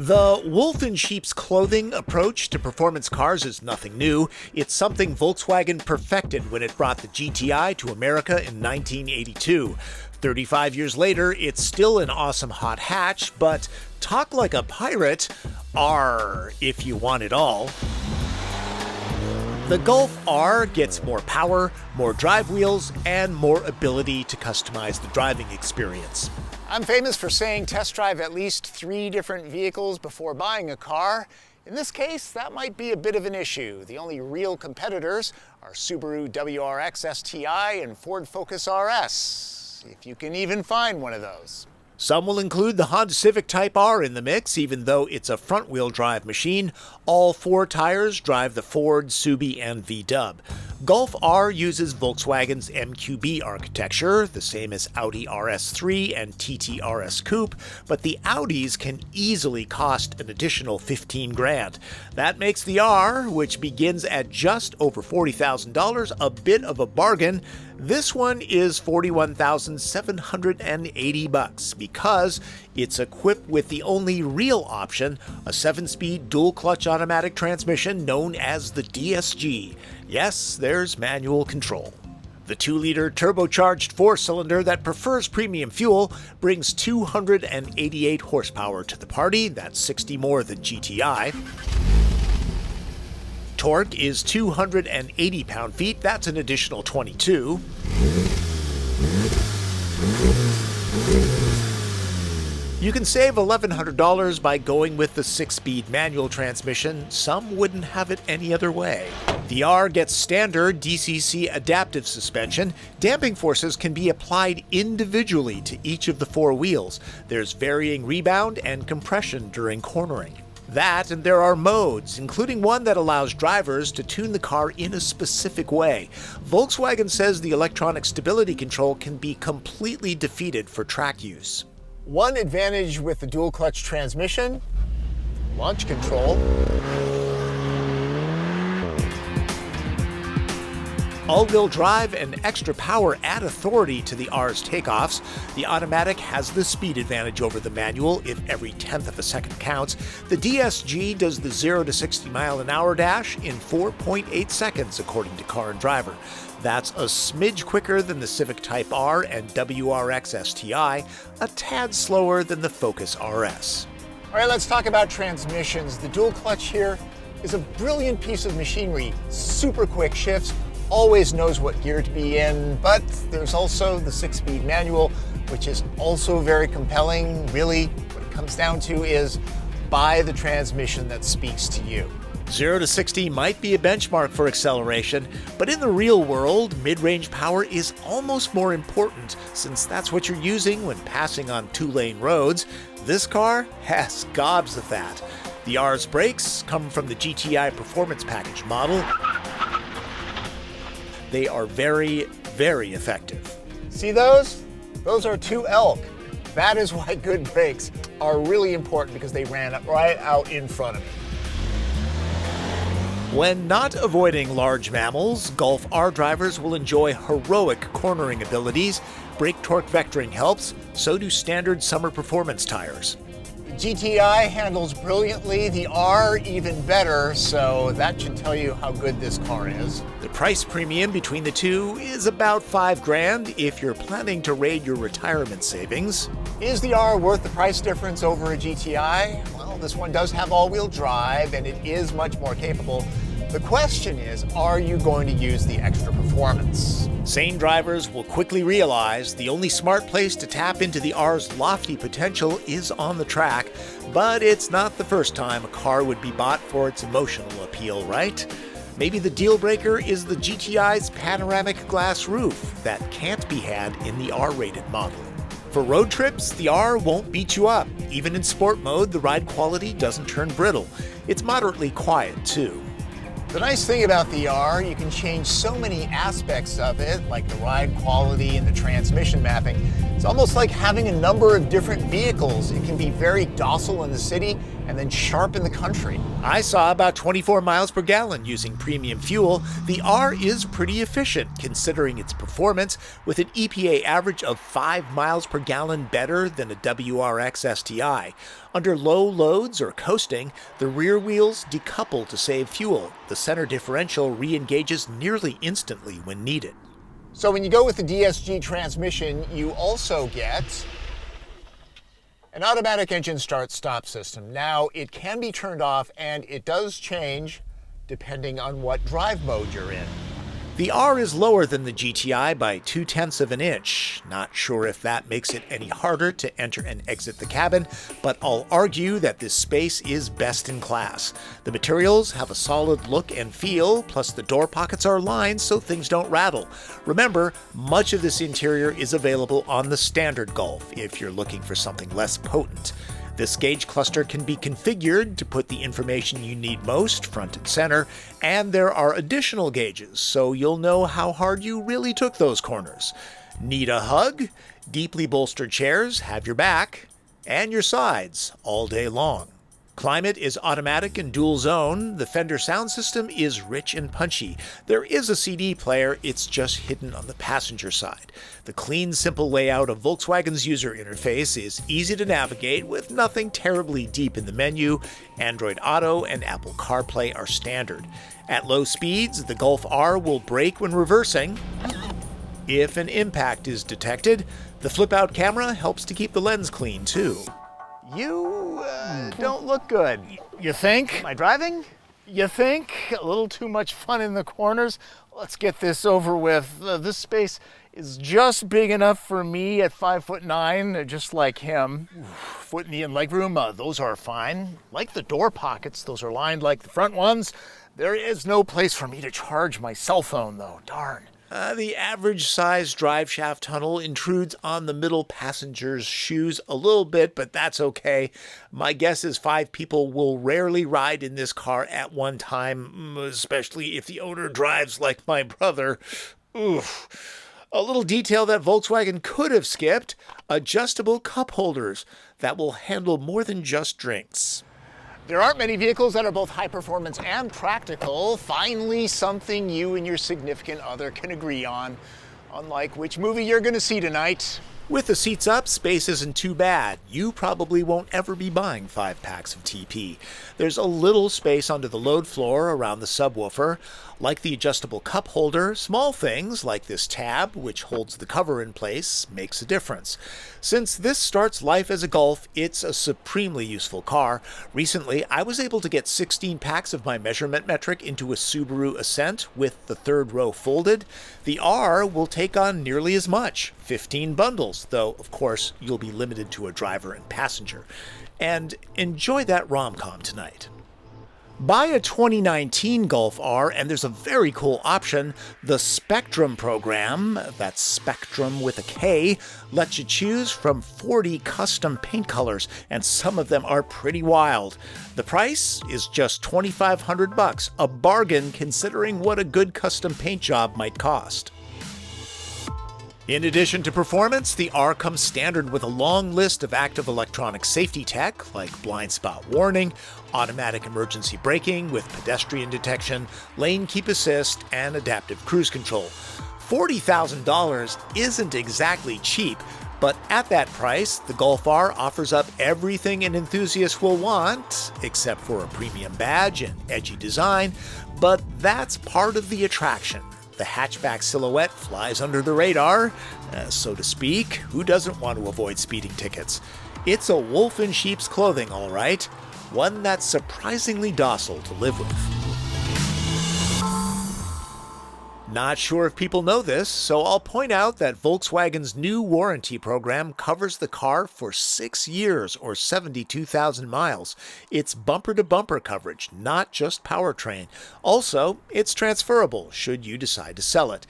The wolf in sheep's clothing approach to performance cars is nothing new. It's something Volkswagen perfected when it brought the GTI to America in 1982. 35 years later, it's still an awesome hot hatch, but talk like a pirate, R if you want it all. The Golf R gets more power, more drive wheels, and more ability to customize the driving experience. I'm famous for saying test drive at least 3 different vehicles before buying a car. In this case, that might be a bit of an issue. The only real competitors are Subaru WRX STI and Ford Focus RS, if you can even find one of those. Some will include the Honda Civic Type R in the mix, even though it's a front-wheel drive machine. All 4 tires drive the Ford, Subi, and V-Dub. Golf R uses Volkswagen's MQB architecture, the same as Audi RS3 and TT RS Coupe, but the Audis can easily cost an additional $15,000. That makes the R, which begins at just over $40,000, a bit of a bargain. This one is $41,780 because it's equipped with the only real option, a 7-speed dual-clutch automatic transmission known as the DSG. Yes, there's manual control. The 2-liter turbocharged 4-cylinder that prefers premium fuel brings 288 horsepower to the party. That's 60 more than GTI. Torque is 280 pound-feet. That's an additional 22. You can save $1,100 by going with the 6-speed manual transmission. Some wouldn't have it any other way. The R gets standard DCC adaptive suspension. Damping forces can be applied individually to each of the 4 wheels. There's varying rebound and compression during cornering. That, and there are modes, including one that allows drivers to tune the car in a specific way. Volkswagen says the electronic stability control can be completely defeated for track use. One advantage with the dual clutch transmission, launch control. All-wheel drive and extra power add authority to the R's takeoffs. The automatic has the speed advantage over the manual if every tenth of a second counts. The DSG does the 0 to 60 mile-an-hour dash in 4.8 seconds, according to Car and Driver. That's a smidge quicker than the Civic Type R and WRX STI, a tad slower than the Focus RS. All right, let's talk about transmissions. The dual clutch here is a brilliant piece of machinery. Super quick shifts, always knows what gear to be in, but there's also the 6-speed manual, which is also very compelling. Really, what it comes down to is buy the transmission that speaks to you. 0 to 60 might be a benchmark for acceleration, but in the real world, mid-range power is almost more important since that's what you're using when passing on 2-lane roads. This car has gobs of that. The R's brakes come from the GTI Performance Package model. They are very, very effective. See those? Those are 2 elk. That is why good brakes are really important, because they ran right out in front of me. When not avoiding large mammals, Golf R drivers will enjoy heroic cornering abilities. Brake torque vectoring helps, so do standard summer performance tires. The GTI handles brilliantly, the R even better, so that should tell you how good this car is. The price premium between the two is about $5,000 if you're planning to raid your retirement savings. Is the R worth the price difference over a GTI? Well, this one does have all-wheel drive and it is much more capable. The question is, are you going to use the extra performance? Sane drivers will quickly realize the only smart place to tap into the R's lofty potential is on the track, but it's not the first time a car would be bought for its emotional appeal, right? Maybe the deal breaker is the GTI's panoramic glass roof that can't be had in the R-rated model. For road trips, the R won't beat you up. Even in sport mode, the ride quality doesn't turn brittle. It's moderately quiet, too. The nice thing about the R, you can change so many aspects of it, like the ride quality and the transmission mapping. It's almost like having a number of different vehicles. It can be very docile in the city and then sharp in the country. I saw about 24 miles per gallon using premium fuel. The R is pretty efficient considering its performance, with an EPA average of 5 miles per gallon better than a WRX STI. Under low loads or coasting, the rear wheels decouple to save fuel. The center differential re-engages nearly instantly when needed. So when you go with the DSG transmission, you also get an automatic engine start-stop system. Now, it can be turned off, and it does change depending on what drive mode you're in. The R is lower than the GTI by 0.2 of an inch. Not sure if that makes it any harder to enter and exit the cabin, but I'll argue that this space is best in class. The materials have a solid look and feel, plus the door pockets are lined so things don't rattle. Remember, much of this interior is available on the standard Golf if you're looking for something less potent. This gauge cluster can be configured to put the information you need most front and center, and there are additional gauges, so you'll know how hard you really took those corners. Need a hug? Deeply bolstered chairs have your back and your sides all day long. Climate is automatic and dual zone. The Fender sound system is rich and punchy. There is a CD player, it's just hidden on the passenger side. The clean, simple layout of Volkswagen's user interface is easy to navigate with nothing terribly deep in the menu. Android Auto and Apple CarPlay are standard. At low speeds, the Golf R will brake when reversing. If an impact is detected, the flip-out camera helps to keep the lens clean too. You don't look good. You think? Am I driving? You think? A little too much fun in the corners? Let's get this over with. This space is just big enough for me at 5'9", just like him. Foot, knee, and leg room, those are fine. Like the door pockets, those are lined like the front ones. There is no place for me to charge my cell phone, though. Darn. The average size drive shaft tunnel intrudes on the middle passenger's shoes a little bit, but that's okay. My guess is 5 people will rarely ride in this car at one time, especially if the owner drives like my brother. Oof. A little detail that Volkswagen could have skipped: adjustable cup holders that will handle more than just drinks. There aren't many vehicles that are both high performance and practical. Finally, something you and your significant other can agree on, unlike which movie you're going to see tonight. With the seats up, space isn't too bad. You probably won't ever be buying 5 packs of TP. There's a little space under the load floor around the subwoofer. Like the adjustable cup holder, small things like this tab, which holds the cover in place, makes a difference. Since this starts life as a Golf, it's a supremely useful car. Recently, I was able to get 16 packs of my measurement metric into a Subaru Ascent with the third row folded. The R will take on nearly as much, 15 bundles, though, of course, you'll be limited to a driver and passenger. And enjoy that rom-com tonight. Buy a 2019 Golf R, and there's a very cool option. The Spectrum program, that's Spectrum with a K, lets you choose from 40 custom paint colors, and some of them are pretty wild. The price is just $2,500, a bargain considering what a good custom paint job might cost. In addition to performance, the R comes standard with a long list of active electronic safety tech like blind spot warning, automatic emergency braking with pedestrian detection, lane keep assist, and adaptive cruise control. $40,000 isn't exactly cheap, but at that price, the Golf R offers up everything an enthusiast will want, except for a premium badge and edgy design, but that's part of the attraction. The hatchback silhouette flies under the radar, so to speak. Who doesn't want to avoid speeding tickets? It's a wolf in sheep's clothing, all right. One that's surprisingly docile to live with. Not sure if people know this, so I'll point out that Volkswagen's new warranty program covers the car for 6 years or 72,000 miles. It's bumper-to-bumper coverage, not just powertrain. Also, it's transferable should you decide to sell it.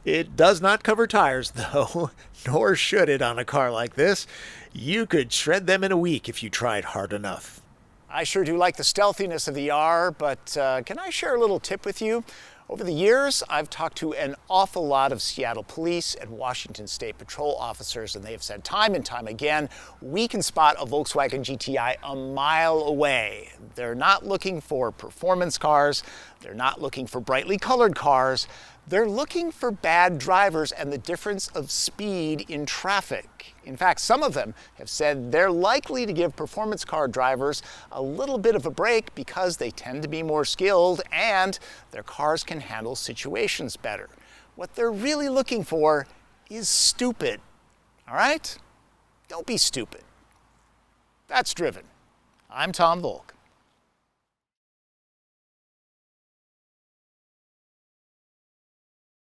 It does not cover tires, though, nor should it on a car like this. You could shred them in a week if you tried hard enough. I sure do like the stealthiness of the R, but can I share a little tip with you? Over the years, I've talked to an awful lot of Seattle police and Washington State Patrol officers, and they have said time and time again, we can spot a Volkswagen GTI a mile away. They're not looking for performance cars. They're not looking for brightly colored cars. They're looking for bad drivers and the difference of speed in traffic. In fact, some of them have said they're likely to give performance car drivers a little bit of a break because they tend to be more skilled and their cars can handle situations better. What they're really looking for is stupid. All right? Don't be stupid. That's Driven. I'm Tom Volk.